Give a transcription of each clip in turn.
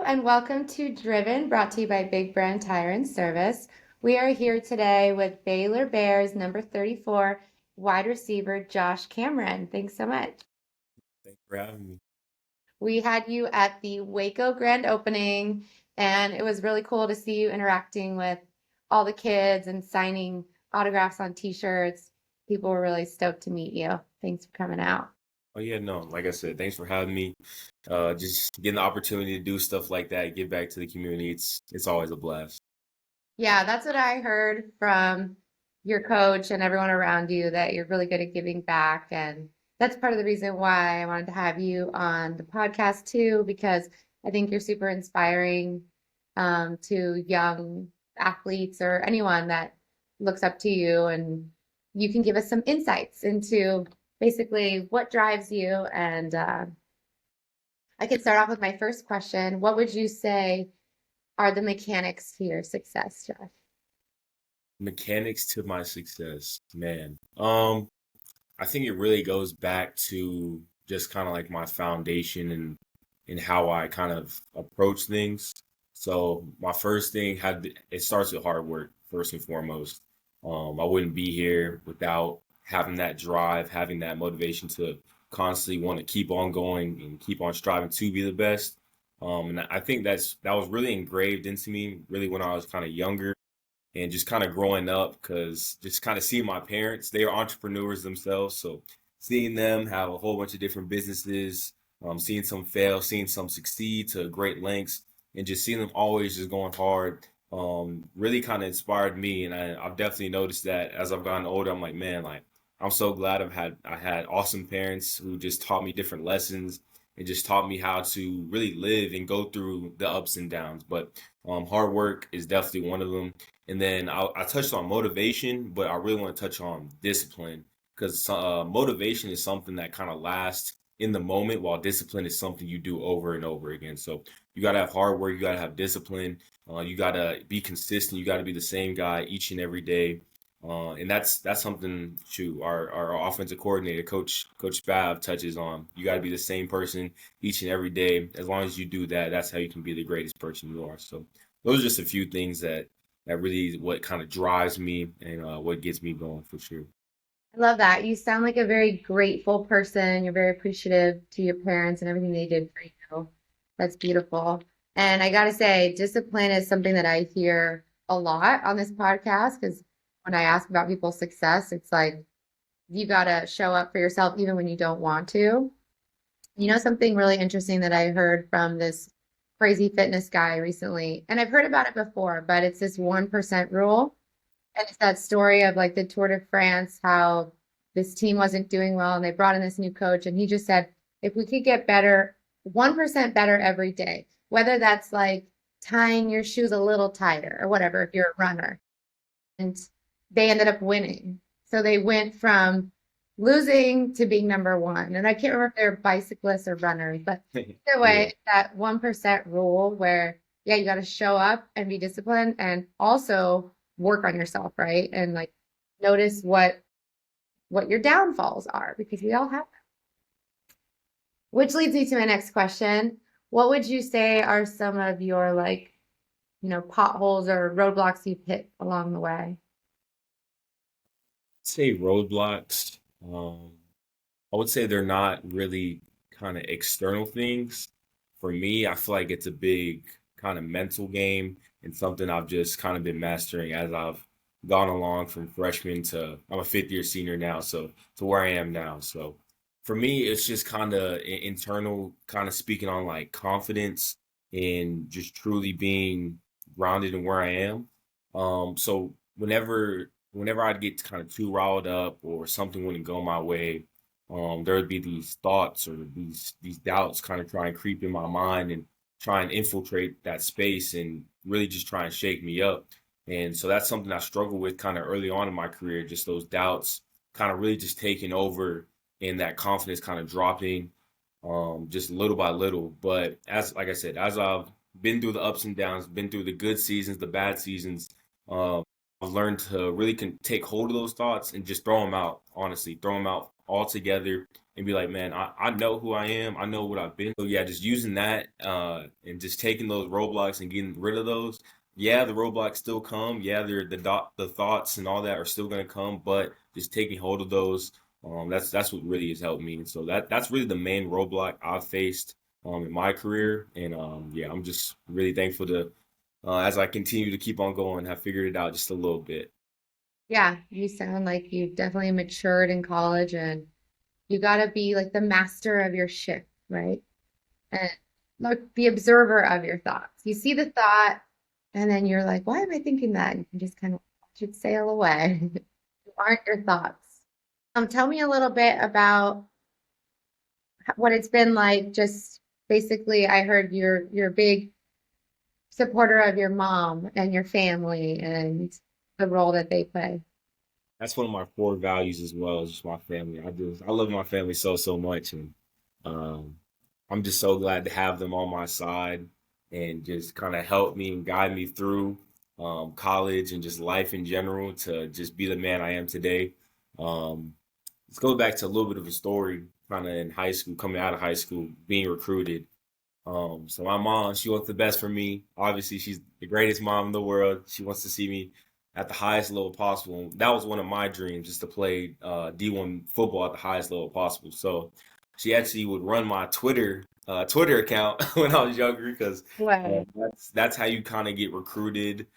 and welcome to Driven, brought to you by Big Brand Tire and Service. We are here today with Baylor Bears number 34 wide receiver Josh Cameron. Thanks so much. Thanks for having me. We had you at the Waco grand opening, and it was really cool to see you interacting with all the kids and signing autographs on t-shirts. People were really stoked to meet you. Thanks for coming out. Oh yeah, no, like I said, thanks for having me. Just getting the opportunity to do stuff like that, give back to the community. It's always a blast. Yeah, that's what I heard from your coach and everyone around you, that you're really good at giving back. And that's part of the reason why I wanted to have you on the podcast too, because I think you're super inspiring to young athletes or anyone that looks up to you. And you can give us some insights into basically what drives you. And I could start off with my first question. What would you say are the mechanics to your success, Josh? Mechanics to my success, man. I think it really goes back to just kind of like my foundation and how I kind of approach things. So my first thing it starts with hard work first and foremost. I wouldn't be here without having that drive, having that motivation to constantly want to keep on going and keep on striving to be the best. And I think that was really engraved into me really when I was kind of younger and just kind of growing up because just kind of seeing my parents, they are entrepreneurs themselves. So seeing them have a whole bunch of different businesses, seeing some fail, seeing some succeed to great lengths, and just seeing them always just going hard, really kind of inspired me. And I've definitely noticed that as I've gotten older, I'm like, man, like I'm so glad I had awesome parents who just taught me different lessons and just taught me how to really live and go through the ups and downs. But hard work is definitely one of them. And then I touched on motivation, but I really want to touch on discipline because motivation is something that kind of lasts in the moment, while discipline is something you do over and over again. So you got to have hard work, you got to have discipline, you got to be consistent, you got to be the same guy each and every day. And that's something our offensive coordinator, Coach Spav, touches on. You got to be the same person each and every day. As long as you do that, that's how you can be the greatest person you are. So those are just a few things that really is what kind of drives me and what gets me going for sure. I love that. You sound like a very grateful person. You're very appreciative to your parents and everything they did for you. That's beautiful. And I got to say, discipline is something that I hear a lot on this podcast because when I ask about people's success, it's like you got to show up for yourself even when you don't want to. You know, something really interesting that I heard from this crazy fitness guy recently, and I've heard about it before, but it's this 1% rule. And it's that story of like the Tour de France, how this team wasn't doing well and they brought in this new coach. And he just said, if we could get better, 1% better every day, whether that's like tying your shoes a little tighter or whatever, if you're a runner. And they ended up winning. So they went from losing to being number one. And I can't remember if they're bicyclists or runners, but either Yeah. way, that 1% rule where, yeah, you got to show up and be disciplined and also work on yourself, right? And like notice what your downfalls are because we all have them. Which leads me to my next question. What would you say are some of your like, potholes or roadblocks you've hit along the way? Say roadblocks. I would say they're not really kind of external things. For me, I feel like it's a big kind of mental game and something I've just kind of been mastering as I've gone along from freshman to I'm a fifth year senior now, so to where I am now. So for me, it's just kind of internal, kind of speaking on like confidence and just truly being grounded in where I am. So whenever I'd get kind of too riled up or something wouldn't go my way, there would be these thoughts or these doubts kind of try and creep in my mind and try and infiltrate that space and really just try and shake me up. And so that's something I struggled with kind of early on in my career, just those doubts kind of really just taking over and that confidence kind of dropping just little by little. But as like I said, as I've been through the ups and downs, been through the good seasons, the bad seasons, um, I've learned to really take hold of those thoughts and just throw them out, honestly, throw them out all together and be like, man, I know who I am. I know what I've been. So yeah, just using that and just taking those roadblocks and getting rid of those. Yeah, the roadblocks still come. Yeah, they're the thoughts and all that are still gonna come, but just taking hold of those, that's what really has helped me. And so that's really the main roadblock I've faced in my career. And yeah, I'm just really thankful to as I continue to keep on going, have figured it out just a little bit. Yeah, you sound like you've definitely matured in college and you got to be like the master of your ship, right? And look, the observer of your thoughts. You see the thought, and then you're like, why am I thinking that? And you just kind of watch it sail away. Who aren't your thoughts. Tell me a little bit about what it's been like. Just basically, I heard you're a big supporter of your mom and your family and the role that they play. That's one of my core values as well, is just my family. I love my family so much, and um, I'm just so glad to have them on my side and just kind of help me and guide me through college and just life in general to just be the man I am today. Um, let's go back to a little bit of a story, kind of in high school, coming out of high school, being recruited. So my mom, she wants the best for me. Obviously, she's the greatest mom in the world. She wants to see me at the highest level possible. That was one of my dreams, just to play D1 football at the highest level possible. So she actually would run my Twitter account when I was younger because Way. that's how you kind of get recruited.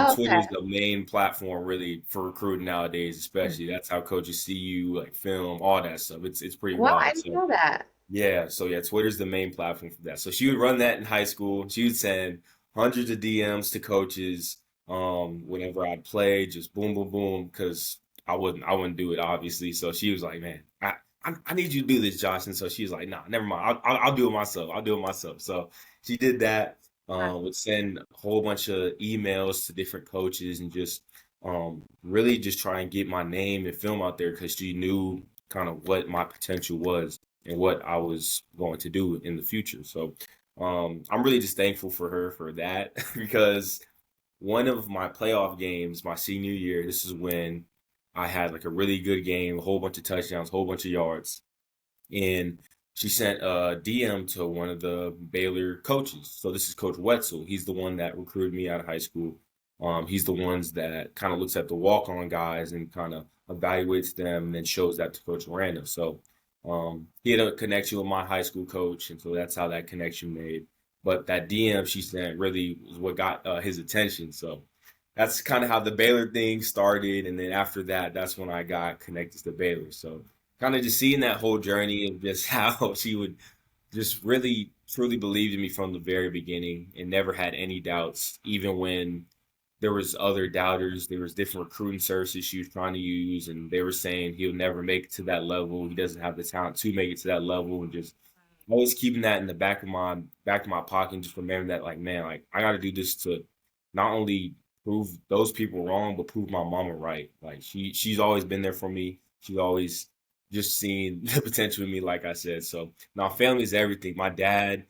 Twitter Okay. is the main platform really for recruiting nowadays, especially. That's how coaches see you, like film, all that stuff. It's pretty Well, I wild. didn't So know that. yeah, so yeah, Twitter's the main platform for that. So she would run that in high school. She would send hundreds of DMs to coaches whenever I'd play, just boom, boom, boom, because I wouldn't do it obviously. So she was like, man, I need you to do this, Josh. And so she was like, nah, never mind. I'll do it myself. I'll do it myself. So she did that. Would send a whole bunch of emails to different coaches and just really just try and get my name and film out there because she knew kind of what my potential was and what I was going to do in the future. So I'm really just thankful for her for that because one of my playoff games, my senior year, this is when I had like a really good game, a whole bunch of touchdowns, a whole bunch of yards and she sent a DM to one of the Baylor coaches. So this is Coach Wetzel. He's the one that recruited me out of high school. He's the ones that kind of looks at the walk-on guys and kind of evaluates them and then shows that to Coach Miranda. So he had a connection with my high school coach, and so that's how that connection made. But that DM she sent really was what got his attention. So that's kind of how the Baylor thing started, and then after that, that's when I got connected to Baylor. So kind of just seeing that whole journey of just how she would just really truly believed in me from the very beginning and never had any doubts, even when there was other doubters. There was different recruiting services she was trying to use, and they were saying he'll never make it to that level. He doesn't have the talent to make it to that level, and just always keeping that in the back of my pocket and just remembering that like man, like I got to do this to not only prove those people wrong, but prove my mama right. Like she's always been there for me. She's always just seen the potential in me, like I said. So now family is everything. My dad,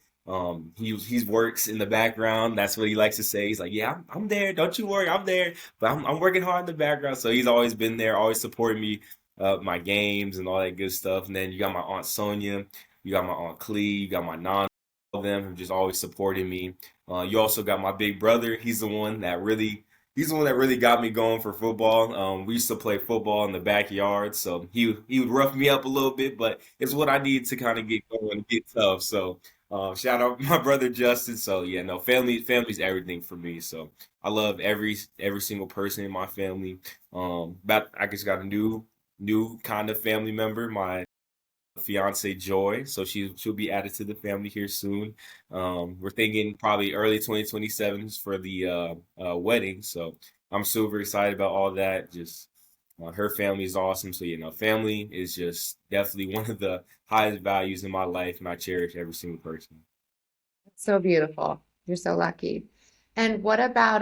he works in the background. That's what he likes to say. He's like, yeah, I'm there. Don't you worry, I'm there. But I'm working hard in the background. So he's always been there, always supporting me, my games and all that good stuff. And then you got my aunt Sonia, you got my aunt Clee, you got my non of them who just always supported me. You also got my big brother. He's the one that really got me going for football. We used to play football in the backyard, so he would rough me up a little bit, but it's what I need to kind of get going and get tough. So shout out my brother Justin. So yeah, no, family's everything for me. So I love every single person in my family. But I just got a new kind of family member. My fiance Joy, so she'll be added to the family here soon. We're thinking probably early 2027 for the wedding, so I'm super excited about all that. Just her family is awesome, so family is just definitely one of the highest values in my life, and I cherish every single person. So beautiful. You're so lucky. And what about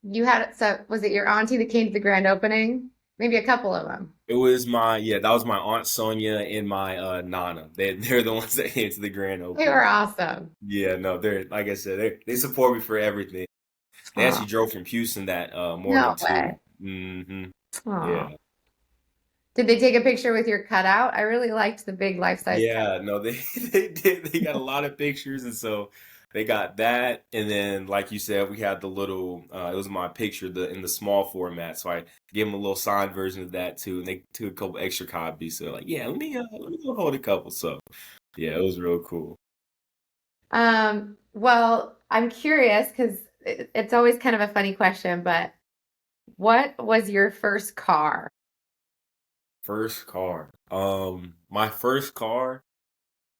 you had so was it your auntie that came to the grand opening? Maybe a couple of them. It was that was my aunt Sonia and my Nana. They're the ones that came to the grand They opening. were awesome. Yeah, no, they're like I said, they support me for everything. They Oh, actually drove from Houston that morning no too. way. Hmm. Oh, Yeah. Did they take a picture with your cutout? I really liked the big life-size cutout. Yeah, no, they they did. They got a lot of pictures, and so they got that. And then, like you said, we had the little. It was my picture, the in the small format. So I gave them a little signed version of that too, and they took a couple extra copies. So like, yeah, let me go hold a couple. So yeah, it was real cool. Well, I'm curious because it's always kind of a funny question, but what was your first car? First car. My first car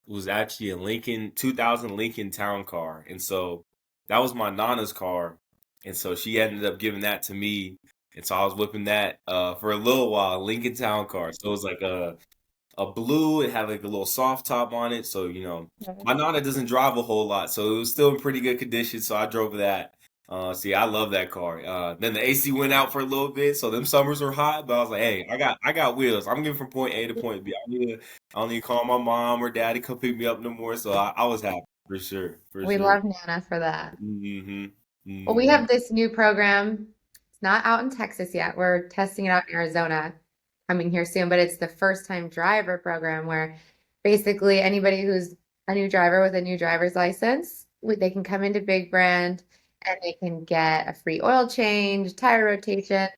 was actually a Lincoln 2000 Lincoln Town Car, and so that was my nana's car, and so she ended up giving that to me, and so I was whipping that for a little while, Lincoln Town Car. So it was like a blue. It had like a little soft top on it. So, my Nana doesn't drive a whole lot, so it was still in pretty good condition. So I drove that. See, I love that car. Then the AC went out for a little bit, so them summers were hot. But I was like, hey, I got wheels. I'm getting from point A to point B. I don't need to call my mom or dad to come pick me up no more. So I was happy for sure, for We sure. love Nana for that. hmm Well, we hmm have this new program. It's not out in Texas yet. We're testing it out in Arizona coming here soon, but it's the first time driver program where basically anybody who's a new driver with a new driver's license, they can come into Big Brand and they can get a free oil change, tire rotation.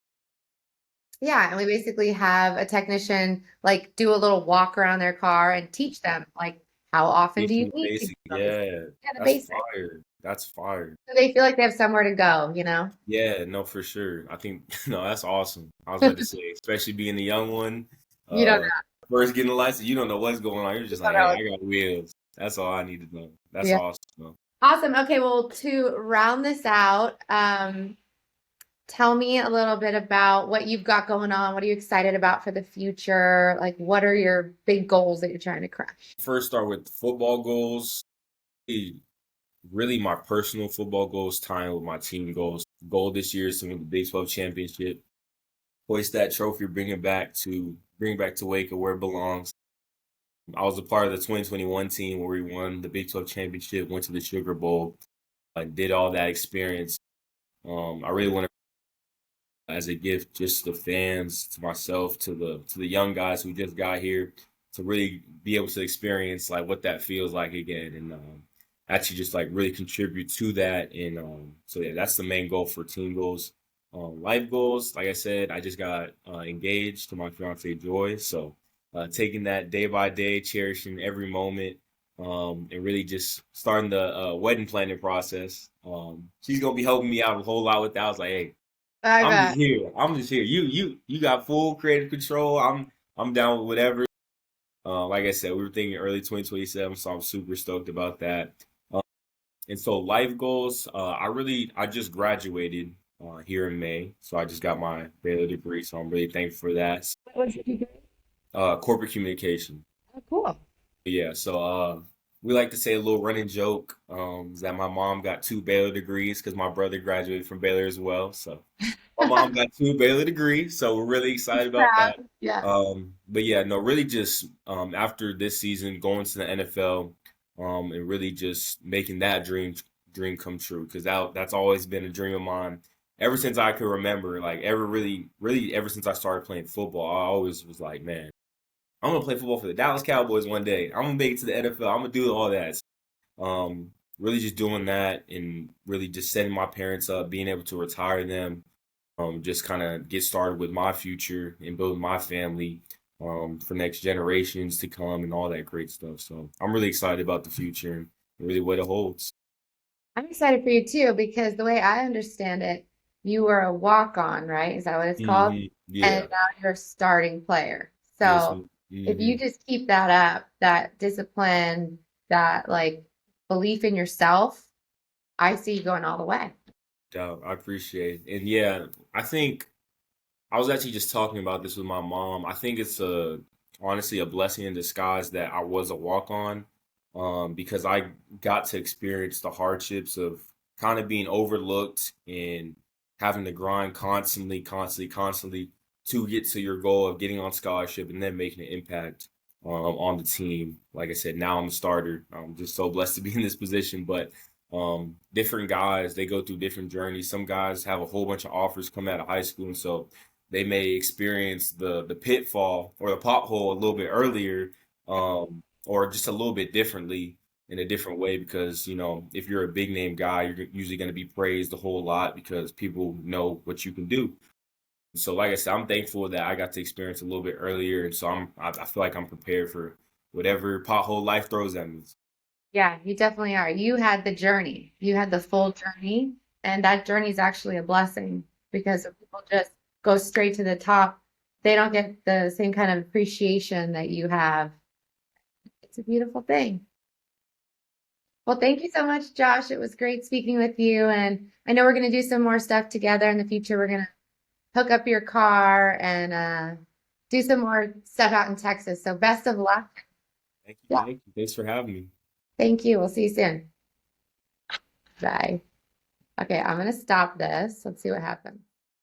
Yeah, and we basically have a technician like do a little walk around their car and teach them like how often do Teach you them the need to basic. go? Yeah, Yeah, the that's basics. fire. That's fire. So they feel like they have somewhere to go, you know? Yeah, no, for sure. I think no, that's awesome. I was about to say, especially being the young one, You don't uh, first getting a license, you don't know what's going on. You're just like, hey, know. I got wheels. That's all I need to know. That's Yeah. awesome. Awesome. Okay, well, to round this out, tell me a little bit about what you've got going on. What are you excited about for the future? Like, what are your big goals that you're trying to crush? First, start with football goals. Eh, Really, my personal football goals tying with my team goals. Goal this year is to win the Big 12 championship, hoist that trophy, bring it back to Waco where it belongs. I was a part of the 2021 team where we won the Big 12 championship, went to the Sugar Bowl. I did all that experience. I really want to, as a gift, just to the fans, to myself, to the young guys who just got here, to really be able to experience like what that feels like again, and actually just like really contribute to that. And so yeah, that's the main goal for team goals. Life goals, like I said, I just got engaged to my fiance Joy, so taking that day by day, cherishing every moment, and really just starting the wedding planning process. She's gonna be helping me out a whole lot with that. I was like, hey, I I'm just bet. here. I'm just here. You got full creative control. I'm down with whatever. Like I said, we were thinking early 2027, so I'm super stoked about that. Uh, and so life goals, I just graduated here in May, so I just got my Baylor degree, so I'm really thankful for that. What did you do? Corporate communication. Oh, cool. Yeah, so we like to say a little running joke is that my mom got two Baylor degrees because my brother graduated from Baylor as well. So my mom got two Baylor degrees, so we're really excited about that. Proud. Yeah. But yeah, no, really just after this season, going to the NFL, and really just making that dream come true because that's always been a dream of mine ever since I could remember. Like ever really ever since I started playing football, I always was like, man. I'm gonna play football for the Dallas Cowboys one day. I'm gonna make it to the NFL. I'm gonna do all that. Really just doing that and really just setting my parents up, being able to retire them, just kind of get started with my future and building my family, for next generations to come and all that great stuff. So I'm really excited about the future and really what it holds. I'm excited for you too because the way I understand it, you were a walk-on, right? Is that what it's called? And Yeah. now you're a starting player. Yes. So if you Mm-hmm. just keep that up, that discipline, that like belief in yourself, I see you going all the way. I appreciate it. And yeah, I think I was actually just talking about this with my mom. I think it's honestly a blessing in disguise that I was a walk on, because I got to experience the hardships of kind of being overlooked and having to grind constantly to get to your goal of getting on scholarship and then making an impact on the team. Like I said, now I'm a starter. I'm just so blessed to be in this position, but different guys, they go through different journeys. Some guys have a whole bunch of offers come out of high school, and so they may experience the pitfall or the pothole a little bit earlier, or just a little bit differently in a different way because, if you're a big name guy, you're usually going to be praised a whole lot because people know what you can do. So, like I said, I'm thankful that I got to experience a little bit earlier, and so I feel like I'm prepared for whatever pothole life throws at me. Yeah, you definitely are. You had the journey. You had the full journey, and that journey is actually a blessing because if people just go straight to the top, they don't get the same kind of appreciation that you have. It's a beautiful thing. Well, thank you so much, Josh. It was great speaking with you, and I know we're going to do some more stuff together in the future. We're going to hook up your car and do some more stuff out in Texas. So best of luck. Thank you, Yeah, thank you. Thanks for having me. thank you. We'll see you soon. Bye. Okay, I'm going to stop this. Let's see what happens.